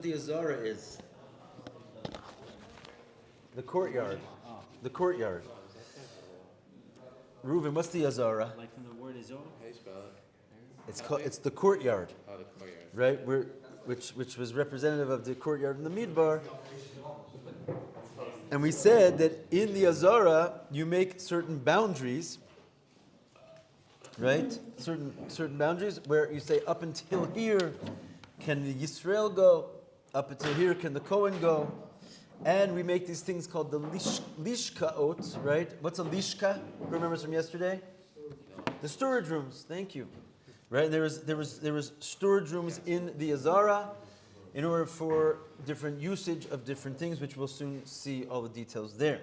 The Azara is the courtyard. The courtyard. Reuven, what's the Azara? Like from the word Azor? How do you spell it? It's the courtyard, Oh, the courtyard. right? Which was representative of the courtyard in the Midbar. And we said that in the Azara you make certain boundaries, right? Certain boundaries where you say up until here can the Yisrael go, up until here can the Kohen go, and we make these things called the lishkaot, right? What's a lishka? Who remembers from yesterday? The storage rooms. Thank you. Right? There was storage rooms in the Azara in order for different usage of different things, which we'll soon see all the details there.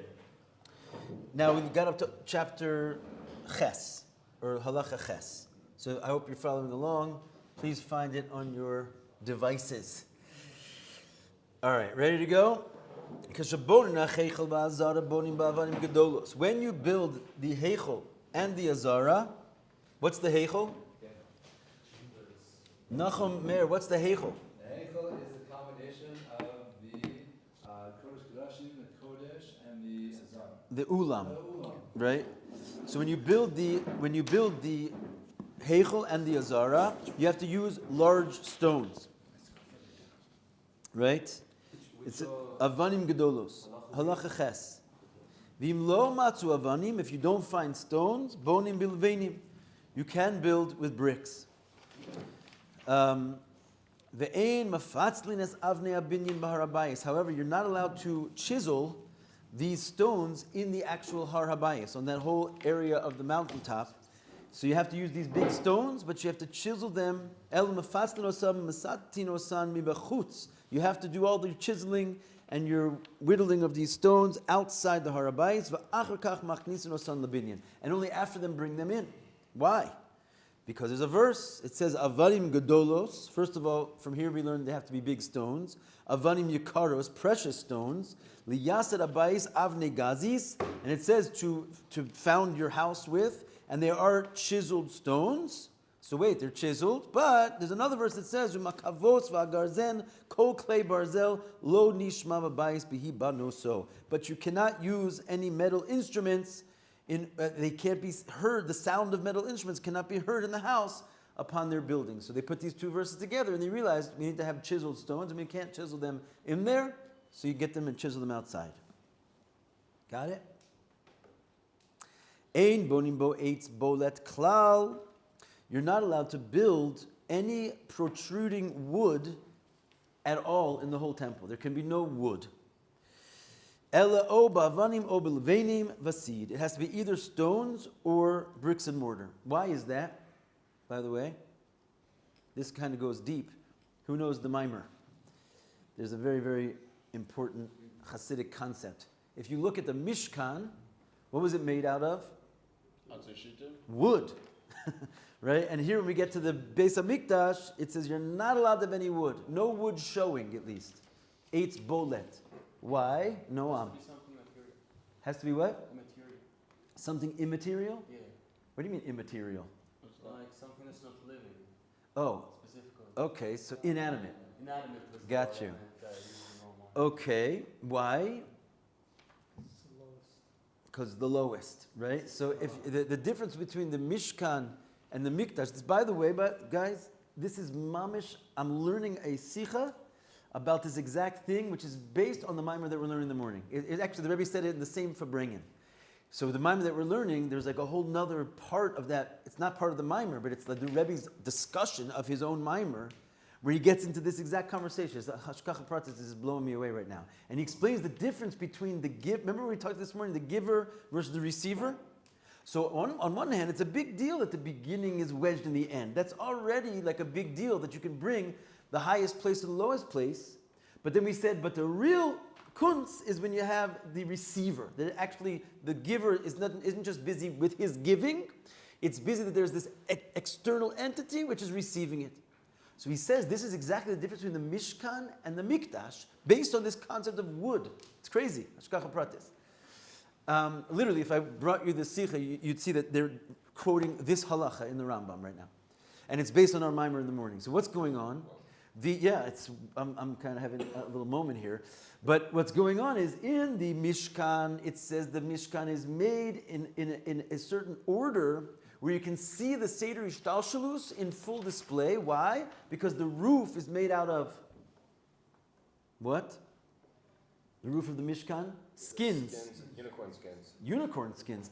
Now we got up to chapter Ches, or Halacha Ches. So I hope you're following along. Please find it on your devices. All right, ready to go? When you build the Heichel and the Azara, what's the Heichel? Nachum Meir, what's the Heichel? The Heichel is the combination of the Kodesh Kodashim, the Kodesh, and the Azara. The Ulam, right? So when you build the Heichel and the Azara, you have to use large stones, right? It's avanim gedolos, halacha ches. V'im lo matzu avanim, if you don't find stones, bonim bilvenim, you can build with bricks. Ve'ein mafatzlines avnei abinyin bahar habayis. However, you're not allowed to chisel these stones in the actual har habayis, on that whole area of the mountaintop. So you have to use these big stones, but you have to chisel them. El mafatzlin osam masatin osan mibachutz. You have to do all the chiseling and your whittling of these stones outside the har habayis. V'achar kach machnisin osan lebinyan. And only after them bring them in. Why? Because there's a verse. It says avanim gedolos. First of all, from here we learn they have to be big stones. Avanim yikaros, precious stones. Liyased abayis avne gazis. And it says to found your house with. And they are chiseled stones. So wait, they're chiseled. But there's another verse that says umakavos va'garzen kol klei barzel lo nishma v'bayis bihi banoso. But you cannot use any metal instruments. They can't be heard. The sound of metal instruments cannot be heard in the house upon their building. So they put these two verses together and they realized we need to have chiseled stones and we can't chisel them in there. So you get them and chisel them outside. Got it? Ein bonim bo eitz bolet klal. You're not allowed to build any protruding wood at all in the whole temple. There can be no wood. Ela o ba'avanim o b'levenim vasid. It has to be either stones or bricks and mortar. Why is that? By the way, this kind of goes deep. Who knows the mimer? There's a very, very important Hasidic concept. If you look at the Mishkan, what was it made out of? Wood. Right? And here when we get to the Beis HaMikdash, it says you're not allowed to have any wood. No wood showing, at least. Eitz bolet. Why? Noam. Has to be what? Immaterial. Something immaterial? Yeah. What do you mean immaterial? It's like something that's not living. Oh. Specifically. Okay, so inanimate. Inanimate. Got you. Okay. Why? Because the lowest, right? So if the difference between the Mishkan and the Mikdash, this, by the way, but guys, this is mamish. I'm learning a sicha about this exact thing, which is based on the mimer that we're learning in the morning. It actually, the Rebbe said it in the same Fabrengen. So the mimer that we're learning, there's like a whole nother part of that. It's not part of the mimer, but it's like the Rebbe's discussion of his own mimer, where he gets into this exact conversation. Hashkacha Pratis is blowing me away right now. And he explains the difference between the give. Remember we talked this morning, the giver versus the receiver? So on one hand, it's a big deal that the beginning is wedged in the end. That's already like a big deal that you can bring the highest place to the lowest place. But then we said, but the real kunz is when you have the receiver. That actually the giver isn't just busy with his giving. It's busy that there's this external entity which is receiving it. So he says this is exactly the difference between the Mishkan and the Mikdash based on this concept of wood. It's crazy. Hashkacha Pratis. Literally, if I brought you the Sikha, you'd see that they're quoting this halacha in the Rambam right now. And it's based on our mimer in the morning. So what's going on? I'm kind of having a little moment here. But what's going on is in the Mishkan, it says the Mishkan is made in a certain order where you can see the Seder Ishtalshalus in full display. Why? Because the roof is made out of what? The roof of the Mishkan? Skins. Unicorn skins. Unicorn skins,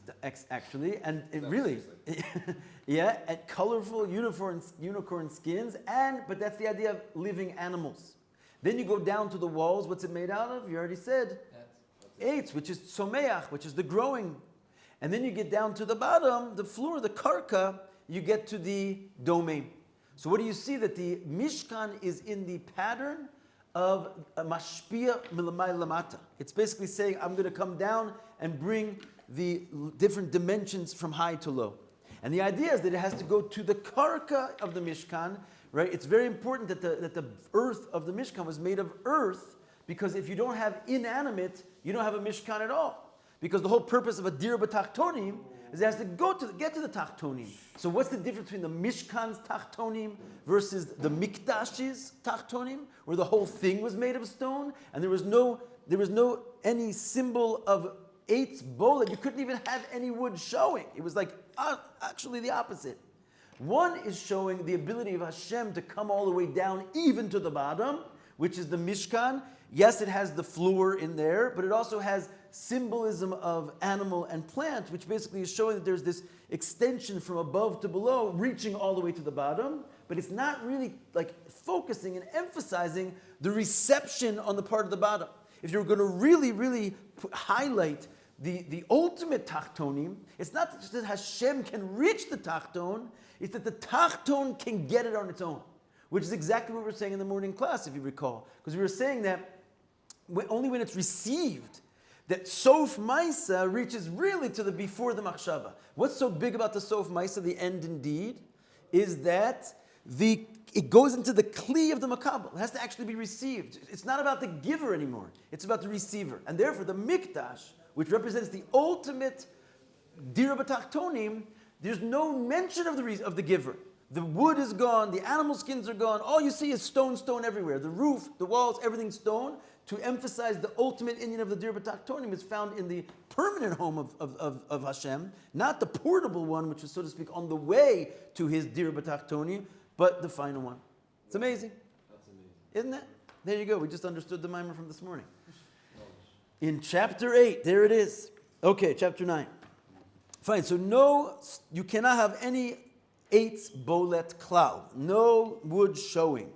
actually, and it really, yeah, and colorful unicorn skins, but that's the idea of living animals. Then you go down to the walls. What's it made out of? You already said, eitz, which is tzomeach, which is the growing. And then you get down to the bottom, the floor, the karka. You get to the domain. So what do you see? That the Mishkan is in the pattern of a mashpia milamai lamata. It's basically saying, I'm going to come down and bring the different dimensions from high to low. And the idea is that it has to go to the karka of the Mishkan, right? It's very important that the earth of the Mishkan was made of earth, because if you don't have inanimate, you don't have a Mishkan at all. Because the whole purpose of a dir b'tachtonim is it has to get to the tachtonim. So what's the difference between the Mishkan's tachtonim versus the Mikdash's tachtonim, where the whole thing was made of stone and there was no any symbol of eitz bolet. You couldn't even have any wood showing. It was like actually the opposite. One is showing the ability of Hashem to come all the way down even to the bottom, which is the Mishkan. Yes, it has the floor in there, but it also has symbolism of animal and plant, which basically is showing that there's this extension from above to below, reaching all the way to the bottom, but it's not really like focusing and emphasizing the reception on the part of the bottom. If you're going to really highlight the ultimate tachtonim, it's not just that Hashem can reach the tachton, it's that the tachton can get it on its own, which is exactly what we were saying in the morning class, if you recall. Because we were saying that only when it's received, that Sof Maisa reaches really to the before the Machshava. What's so big about the Sof Maisa, the end indeed, is that it goes into the Kli of the Makabel. It has to actually be received. It's not about the giver anymore. It's about the receiver. And therefore the Mikdash, which represents the ultimate Dira B'Tachtonim, there's no mention of the giver. The wood is gone, the animal skins are gone, all you see is stone everywhere. The roof, the walls, everything's stone. To emphasize the ultimate Indian of the Dir B'Tachtonim is found in the permanent home of Hashem, not the portable one, which is, so to speak, on the way to his Dir B'Tachtonim, but the final one. It's amazing. That's amazing. Isn't it? There you go. We just understood the mimer from this morning. In chapter 8, there it is. Okay, chapter 9. Fine, so you cannot have any eitz bolet klal, no wood showing.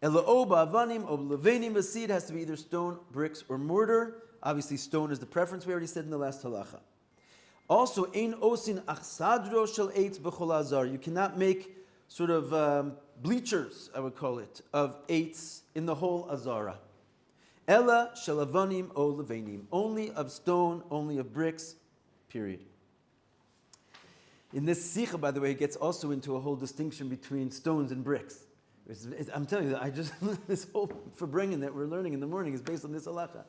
Ela'oba avanim or levenim vasid has to be either stone, bricks, or mortar. Obviously, stone is the preference. We already said in the last halacha. Also, ein osin achsadro shel eitz b'chol azar. You cannot make sort of bleachers, I would call it, of eitz in the whole azara. Ella shel avanim o levenim. Only of stone, only of bricks. Period. In this sikha, by the way, it gets also into a whole distinction between stones and bricks. I'm telling you, this whole Farbrengen that we're learning in the morning is based on this halacha.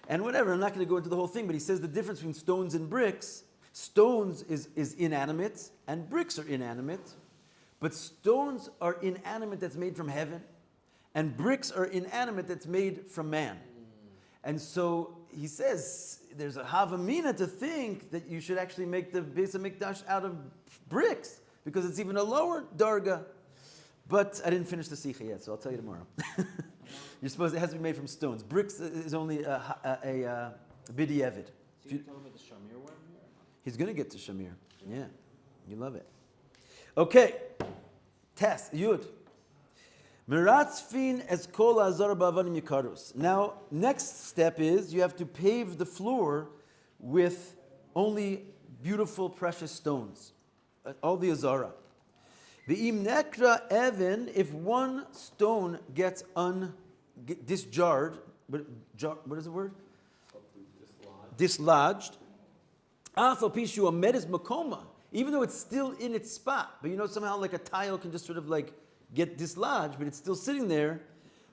And whatever, I'm not going to go into the whole thing, but he says the difference between stones and bricks, stones is inanimate and bricks are inanimate, but stones are inanimate that's made from heaven, and bricks are inanimate that's made from man. And so he says there's a havamina to think that you should actually make the Beis HaMikdash out of bricks, because it's even a lower darga. But I didn't finish the sikha yet, so I'll tell you tomorrow. You're supposed, it has to be made from stones. Bricks is only a bidi evid. So you tell me the Shamir one here? He's going to get to Shamir. Yeah, you love it. Okay, test, Yud. Meratzfin es kol azar ba'avanim yikarus. Now, next step is you have to pave the floor with only beautiful, precious stones. All the azara. V'im nekra even, if one stone gets disjarred, what is the word? Dislodged. Afal pishu amedes makoma, even though it's still in its spot, but you know somehow like a tile can just sort of like get dislodged, but it's still sitting there.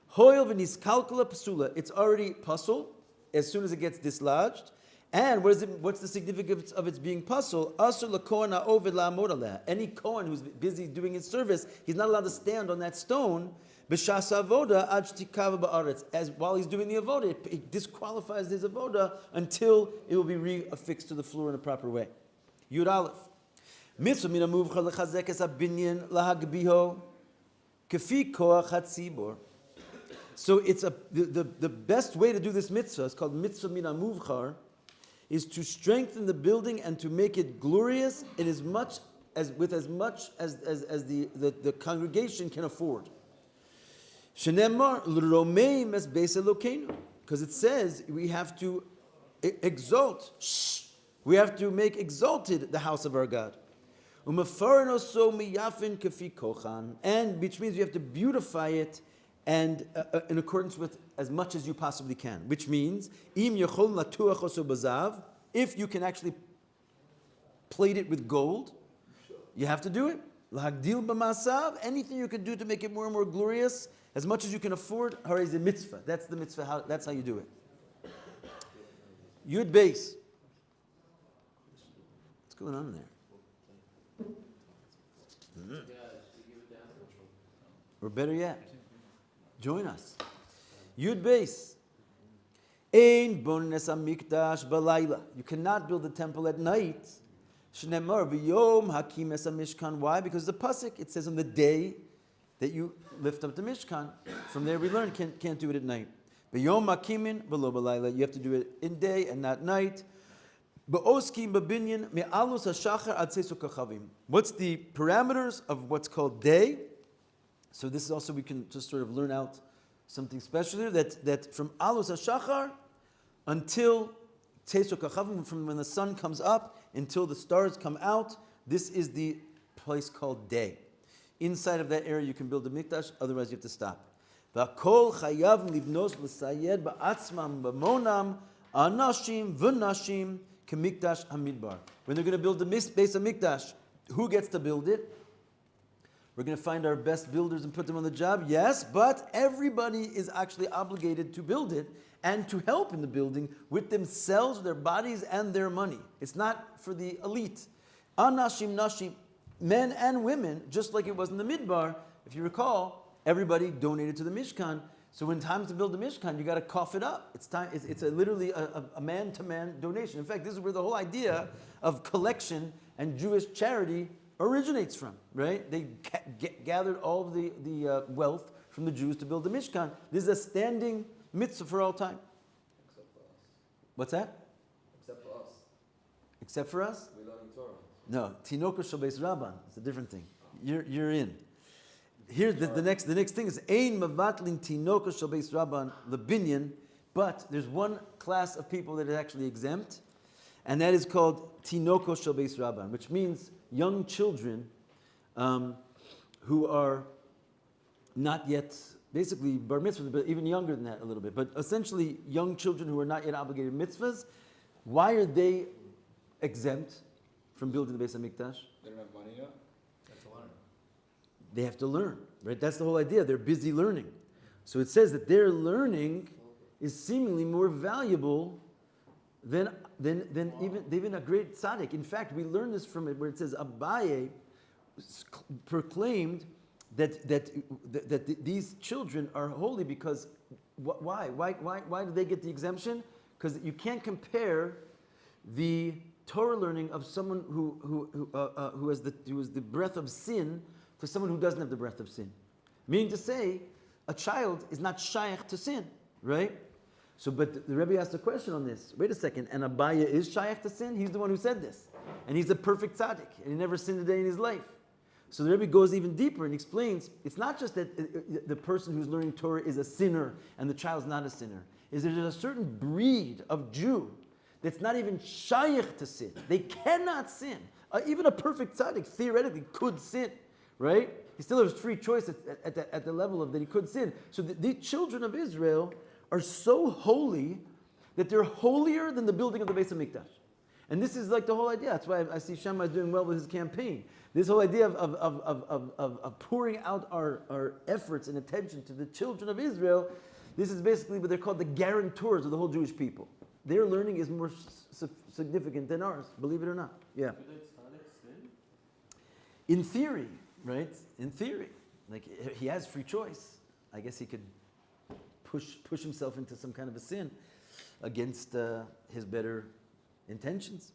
Hoil v'niskalkala pasula, it's already puzzle as soon as it gets dislodged. And what's the significance of its being puzzle? Asur l'kohen ha'oved la'amod aleh. Any Kohen who's busy doing his service, he's not allowed to stand on that stone. B'shas avoda ad shtikava ba'aretz. As while he's doing the avoda, it disqualifies his avoda until it will be reaffixed to the floor in a proper way. Yud Aleph. Mitzvah min ha'muvcha lechazek es ha'binyan lahagbiho kefi koach hatzibor. So it's the best way to do this mitzvah, it's called mitzvah min ha'muvchar, is to strengthen the building and to make it glorious in as much as the congregation can afford. Shenemar l'romeim es beis Elokeinu, because it says we have to exalt. We have to make exalted the house of our God. Umefarin oso miyafin kefi kochan, and which means you have to beautify it and in accordance with as much as you possibly can, which means im yachol latuach oso bazav, if you can actually plate it with gold, you have to do it. Lahagdil b'masav, anything you can do to make it more and more glorious, as much as you can afford, harei is a mitzvah. That's the mitzvah. That's how you do it. Yud Beis. What's going on there? Or better yet, join us. Yud Beis. Ein bones hamikdash balayla. You cannot build a temple at night. Shneimar v'yom hakim es hamishkan. Why? Because the pasuk, it says on the day that you lift up the mishkan. From there we learn can't do it at night. V'yom hakimin v'lo balayla. You have to do it in day and not night. Ba'oskim b'binyan me'alus hashachar ad seisu kachavim. What's the parameters of what's called day? So this is also, we can just sort of learn out something special here, that from alus hashachar until seisu kachavim, from when the sun comes up until the stars come out, this is the place called day. Inside of that area you can build a mikdash, otherwise you have to stop. V'kol chayav livnos l'sayed ba'atzmam b'monam anashim v'nashim k'mikdash hamidbar. When they're going to build the base of mikdash, who gets to build it? We're going to find our best builders and put them on the job, yes, but everybody is actually obligated to build it and to help in the building with themselves, their bodies, and their money. It's not for the elite. Anashim, nashim, men and women, just like it was in the Midbar. If you recall, everybody donated to the Mishkan. So when time to build the Mishkan, you got to cough it up. It's time. It's literally a man-to-man donation. In fact, this is where the whole idea of collection and Jewish charity originates from, right? They gathered all of the wealth from the Jews to build the Mishkan. This is a standing mitzvah for all time. Except for us. What's that? Except for us. Except for us? We learn Torah. No, Tinoko shel beis Rabban. It's a different thing. You're in. Here, the next thing is Ein Mavatlin Tinoko shel beis Rabban lebinyan, but there's one class of people that is actually exempt, and that is called Tinoko shel beis Rabban, which means young children who are not yet, basically bar mitzvahs, but even younger than that a little bit, but essentially young children who are not yet obligated mitzvahs. Why are they exempt from building the Beis HaMikdash? They don't have money yet? They have to learn, right? That's the whole idea. They're busy learning. So it says that their learning is seemingly more valuable than even a great tzaddik. In fact, we learn this from it where it says Abaye proclaimed that these children are holy because why do they get the exemption? Because you can't compare the Torah learning of someone who has the breath of sin to someone who doesn't have the breath of sin. Meaning to say, a child is not shaykh to sin, right? So, but the Rebbe asked a question on this. Wait a second, and Abaya is shaykh to sin? He's the one who said this. And he's a perfect tzaddik, and he never sinned a day in his life. So the Rebbe goes even deeper and explains, it's not just that the person who's learning Torah is a sinner and the child's not a sinner. Is there's a certain breed of Jew that's not even shaykh to sin. They cannot sin. Even a perfect tzaddik theoretically could sin, right? He still has free choice at the level of that he could sin. So the children of Israel are so holy that they're holier than the building of the Beis HaMikdash. And this is like the whole idea. That's why I see Shammai doing well with his campaign. This whole idea of pouring out our efforts and attention to the children of Israel, this is basically what they're called the guarantors of the whole Jewish people. their learning is more significant than ours, believe it or not. Yeah. Could a tzaddik sin? In theory, right? In theory. Like, he has free choice. I guess he could push himself into some kind of a sin against his better intentions.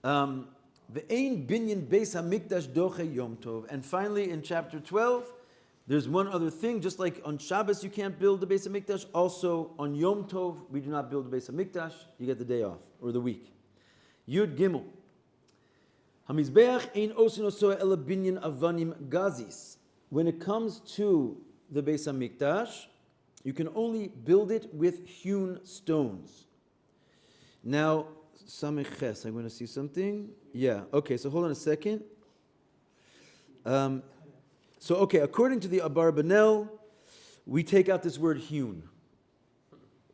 Ve'ein binyan beis hamikdash doche yom tov. And finally, in chapter 12, there's one other thing. Just like on Shabbos you can't build the Beis Hamikdash, also on Yom Tov we do not build the Beis Hamikdash. You get the day off or the week. Yud Gimel. Hamizbeach ein osin osoa ela binyan avanim gazis. When it comes to the Beis Hamikdash, you can only build it with hewn stones. Now, Samech Ches, I'm going to see something. Yeah. Okay. So hold on a second. So, okay, according to the Abarbanel, we take out this word hewn.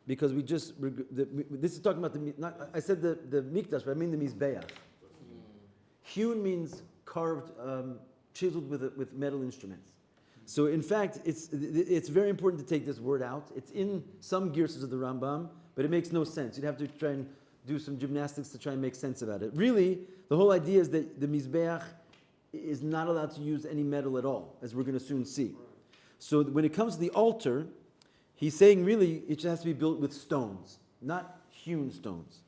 Because this is talking about I said the mikdash, but I mean the mizbeach. Hewn means carved, chiseled with metal instruments. So in fact, it's very important to take this word out. It's in some girsas of the Rambam, but it makes no sense. You'd have to try and do some gymnastics to try and make sense about it. Really, the whole idea is that the mizbeach is not allowed to use any metal at all, as we're going to soon see. So when it comes to the altar, he's saying really it has to be built with stones, not hewn stones.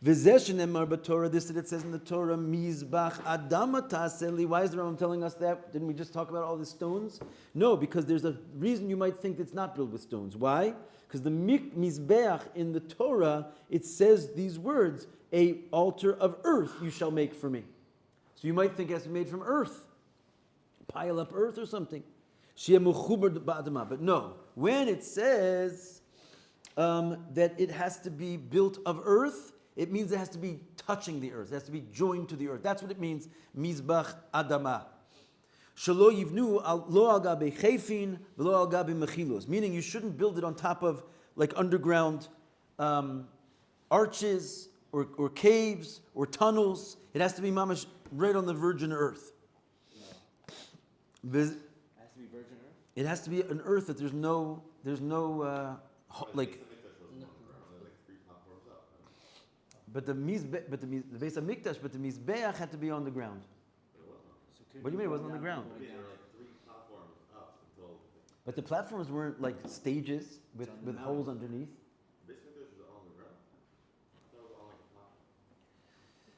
V'zeh shenemar b'Torah, this that it says in the Torah, mizbach adama ta'aseh. Why is the Rambam telling us that? Didn't we just talk about all the stones? No, because there's a reason you might think it's not built with stones. Why? Because the mizbeach in the Torah, it says these words, a altar of earth you shall make for me. So you might think it has to be made from earth, pile up earth or something. But no, when it says that it has to be built of earth, it means it has to be touching the earth. It has to be joined to the earth. That's what it means, mizbach adama. Shelo yivnu lo al gabe chefin v'lo al gabe mechilos. Meaning you shouldn't build it on top of like underground arches or caves or tunnels. It has to be mamash right on the virgin earth. It has to be virgin earth? It has to be an earth that there's no like. But the Beis Hamikdash, but the Mizbeach had to be on the ground. What do you mean it wasn't on the ground? But the platforms weren't like stages with holes underneath.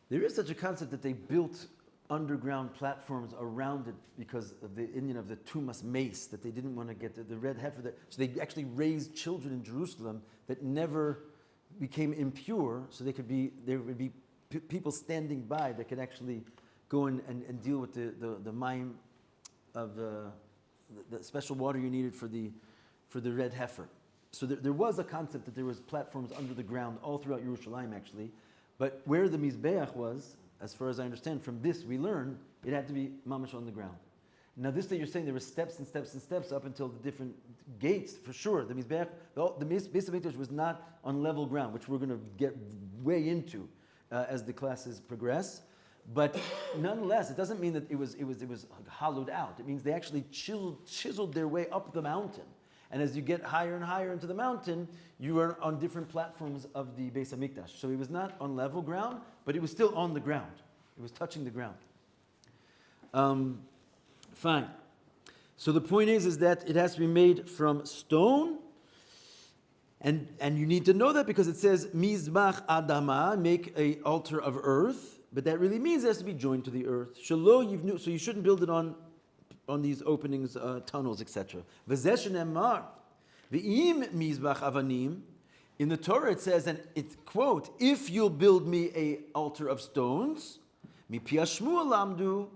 There is such a concept that they built underground platforms around it because of the Indian of the Tumas mace, that they didn't want to get the red heifer. So they actually raised children in Jerusalem that never became impure, so there would be people standing by that could actually go in and deal with the mayim of the special water you needed for the red heifer. So there was a concept that there was platforms under the ground all throughout Yerushalayim actually, but where the Mizbeach was, as far as I understand, from this we learn, it had to be mamash on the ground. Now this that you're saying there were steps and steps and steps up until the different gates, for sure. The Mizbeach, the Beis Hamikdash was not on level ground, which we're going to get way into as the classes progress. But nonetheless, it doesn't mean that it was hollowed out. It means they actually chiseled their way up the mountain. And as you get higher and higher into the mountain, you are on different platforms of the Beis Hamikdash. So it was not on level ground, but it was still on the ground. It was touching the ground. Fine. So the point is that it has to be made from stone. And you need to know that because it says, Mizbach Adama, make an altar of earth. But that really means it has to be joined to the earth. Shelo yivnu, so you shouldn't build it on these openings, tunnels, etc. V'zeh shenemar, v'im mizbach avanim. In the Torah it says, and it's quote, if you'll build me a altar of stones, mi piashmu alamdu,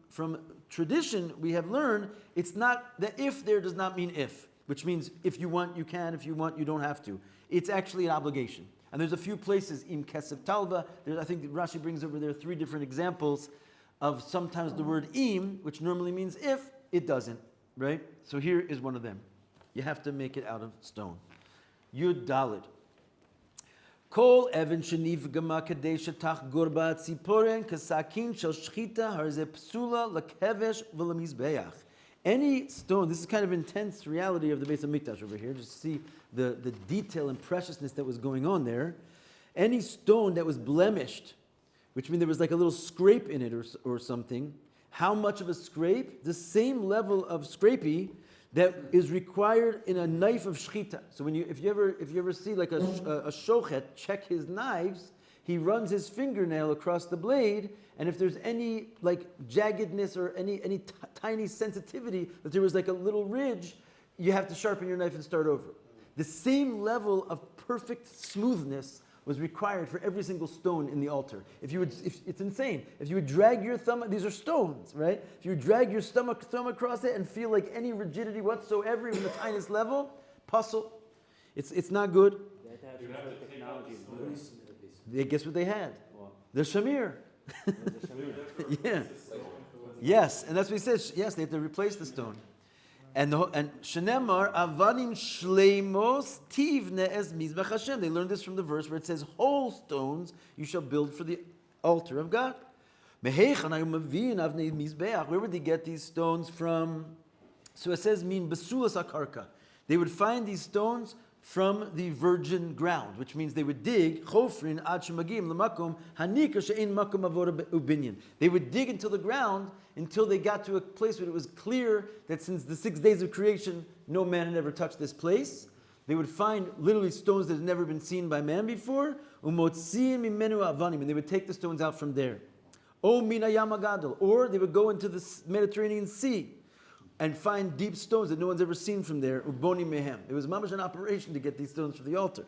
from tradition we have learned, it's not, the if there does not mean if, which means if you want, you can, if you want, you don't have to. It's actually an obligation. And there's a few places, im kesef talva, I think Rashi brings over there 3 different examples of sometimes the word im, which normally means if, it doesn't, right? So here is one of them. You have to make it out of stone. Yud Dalid. Kol even shenifgama kadei shetach gurba tziporen kasakin shel shchita harze psula lekevesh v'lemizbeach. any stone, this is kind of intense reality of the Beis HaMikdash over here, just see the detail and preciousness that was going on there. Any stone that was blemished, which means there was like a little scrape in it or something, how much of a scrape? The same level of scrapey that is required in a knife of shchita. So if you ever see like a shochet check his knives, he runs his fingernail across the blade, and if there's any like jaggedness or any tiny sensitivity, that there was like a little ridge, you have to sharpen your knife and start over. The same level of perfect smoothness was required for every single stone in the altar. It's insane. If you would drag your thumb, these are stones, right? If you would drag your thumb across it and feel like any rigidity whatsoever, even the tiniest level, puzzle, it's not good. They had to have some sort of technology. Guess what they had? What? The shamir. It was a shamir. Yeah. Yes, and that's what he says. Yes, they had to replace the stone. And shenemar avanim shleimos tivne es mizbech Hashem. They learned this from the verse where it says, "Whole stones you shall build for the altar of God." Where would they get these stones from? So it says, "Min besulas akarka." They would find these stones from the virgin ground, which means they would dig chofrin ad shemagim lemakom hanika she'ein makom avoda ubinyan. They would dig into the ground until they got to a place where it was clear that since the 6 days of creation, no man had ever touched this place. They would find literally stones that had never been seen by man before. Umotziim mimenu avanim, and they would take the stones out from there. O mina yamagadol, or they would go into the Mediterranean Sea and find deep stones that no one's ever seen from there. Uboni mehem. It was mamash an operation to get these stones for the altar,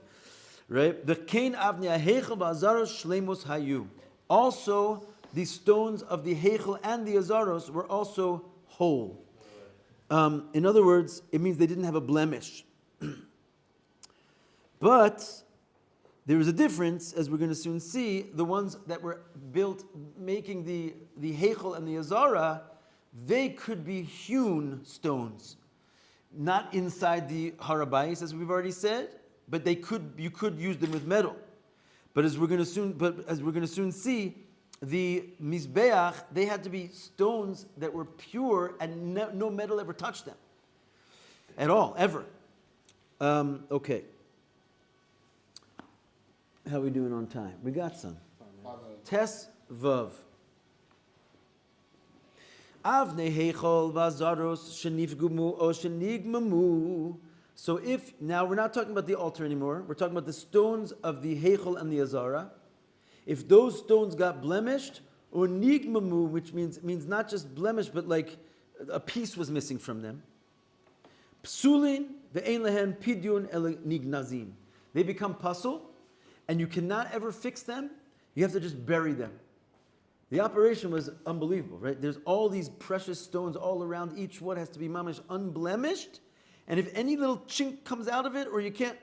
right? The kain avnei hechel ba'azaros shlemos hayu. Also, the stones of the hechel and the azaros were also whole. In other words, it means they didn't have a blemish. But there is a difference, as we're going to soon see. The ones that were built making the hechel and the azara, they could be hewn stones, not inside the harabayis, as we've already said, but you could use them with metal. But as we're going to soon see, the mizbeach, they had to be stones that were pure and no metal ever touched them at all, ever. Okay. How are we doing on time? We got some. Tes Vav. Avnei heichol vazaros shenifgumu o shenigmamu. So now we're not talking about the altar anymore. We're talking about the stones of the heichol and the azara. If those stones got blemished, or nigmamu, which means not just blemished, but like a piece was missing from them. Psulin ve'ein lehem pidyun el nignazim. They become pasul, and you cannot ever fix them. You have to just bury them. The operation was unbelievable, right? There's all these precious stones all around. Each one has to be mamish unblemished. And if any little chink comes out of it, or you can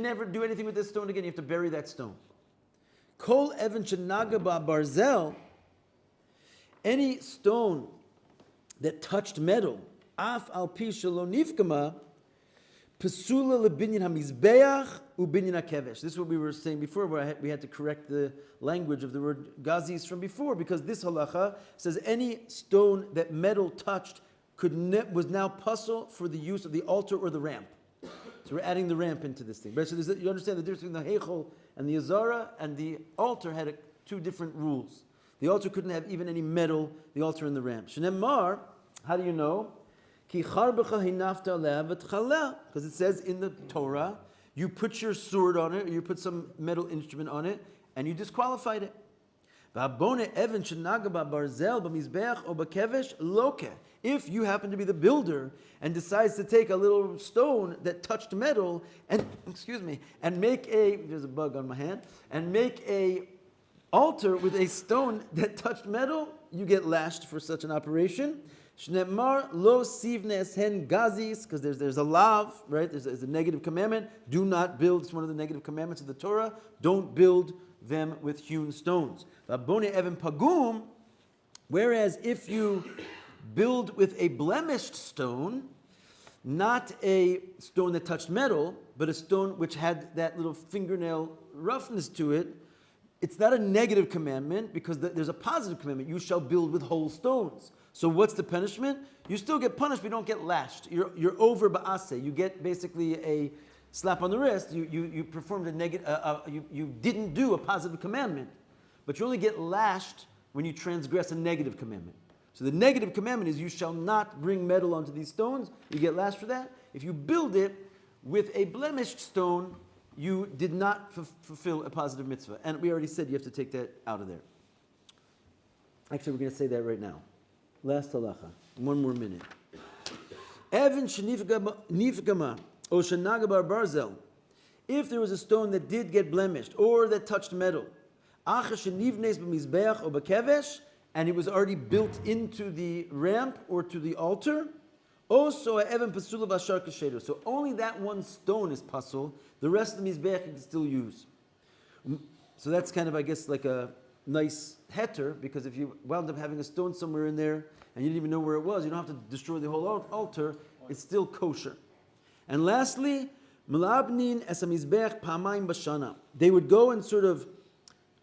never do anything with this stone again, you have to bury that stone. Kol even shenaga barzel, any stone that touched metal, af al pi shelo nifkama, pesula lebinyan hamizbeach ubinyan hakevesh. This is what we were saying before, where we had to correct the language of the word gazis from before, because this halacha says any stone that metal touched was now puzzle for the use of the altar or the ramp. So we're adding the ramp into this thing. Right? So you understand the difference between the heichol and the azara, and the altar had two different rules. The altar couldn't have even any metal, the altar and the ramp. Shnemar, how do you know? Because it says in the Torah, you put your sword on it, or you put some metal instrument on it, and you disqualified it. If you happen to be the builder and decides to take a little stone that touched metal and make there's a bug on my hand, and make a altar with a stone that touched metal, you get lashed for such an operation. Shnemar lo sivnes hen gazis, because there's a lav, right? There's a negative commandment. Do not build. It's one of the negative commandments of the Torah. Don't build them with hewn stones. Bone even pagum. Whereas if you build with a blemished stone, not a stone that touched metal, but a stone which had that little fingernail roughness to it, it's not a negative commandment because there's a positive commandment. You shall build with whole stones. So what's the punishment? You still get punished, but you don't get lashed. You're over ba'aseh. You get basically a slap on the wrist. You performed a negative. You didn't do a positive commandment, but you only get lashed when you transgress a negative commandment. So the negative commandment is you shall not bring metal onto these stones. You get lashed for that. If you build it with a blemished stone, you did not fulfill a positive mitzvah. And we already said you have to take that out of there. Actually, we're going to say that right now. Last halacha. 1 more minute. Evan shenifgama o shenagabar barzel. If there was a stone that did get blemished or that touched metal, acha shenivnes b'mizbeach o b'kevesh, and it was already built into the ramp or to the altar, also evan pasula b'ashar kashedo. So only that one stone is pasul. The rest of the mizbeach you can still use. So that's kind of, I guess, like a nice heter, because if you wound up having a stone somewhere in there and you didn't even know where it was, you don't have to destroy the whole altar. It's still kosher. And lastly, Malabnin esamizbech pamayim bashana. They would go and sort of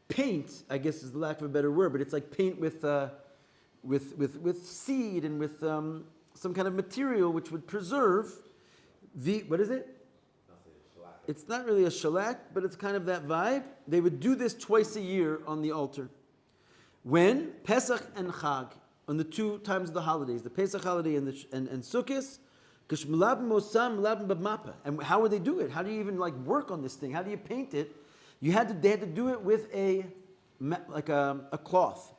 paint, I guess is the lack of a better word, but it's like paint with seed and with some kind of material which would preserve the, what is it? It's not really a shellac, but it's kind of that vibe. They would do this twice a year on the altar. When? Pesach and Chag, on the 2 times of the holidays, the Pesach holiday and Sukkot. And how would they do it? How do you even work on this thing? How do you paint it? They had to do it with a cloth.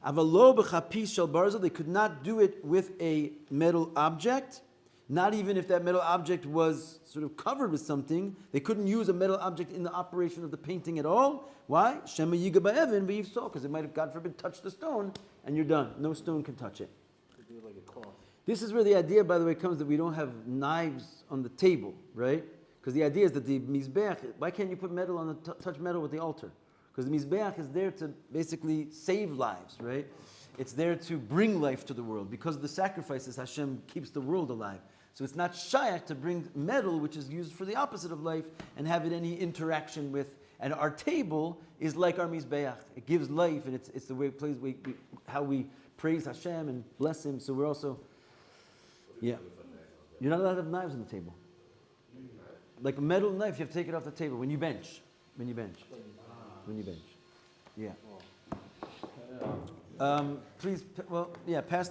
They could not do it with a metal object. Not even if that metal object was sort of covered with something. They couldn't use a metal object in the operation of the painting at all. Why? Shema yiga ba'evin b'yivsol, because it might have, God forbid, touched the stone, and you're done. No stone can touch it. Do it like a cloth. This is where the idea, by the way, comes that we don't have knives on the table, right? Because the idea is that the mizbeach, why can't you put metal on the touch metal with the altar? Because the mizbeach is there to basically save lives, right? It's there to bring life to the world. Because of the sacrifices, Hashem keeps the world alive. So it's not shaykh to bring metal, which is used for the opposite of life, and have it any interaction with. And our table is like our mizbeach. It gives life, and it's the way it plays, how we praise Hashem and bless Him. So we're also, yeah. You're not allowed to have knives on the table. Like a metal knife, you have to take it off the table when you bench. When you bench. Yeah. Please, pass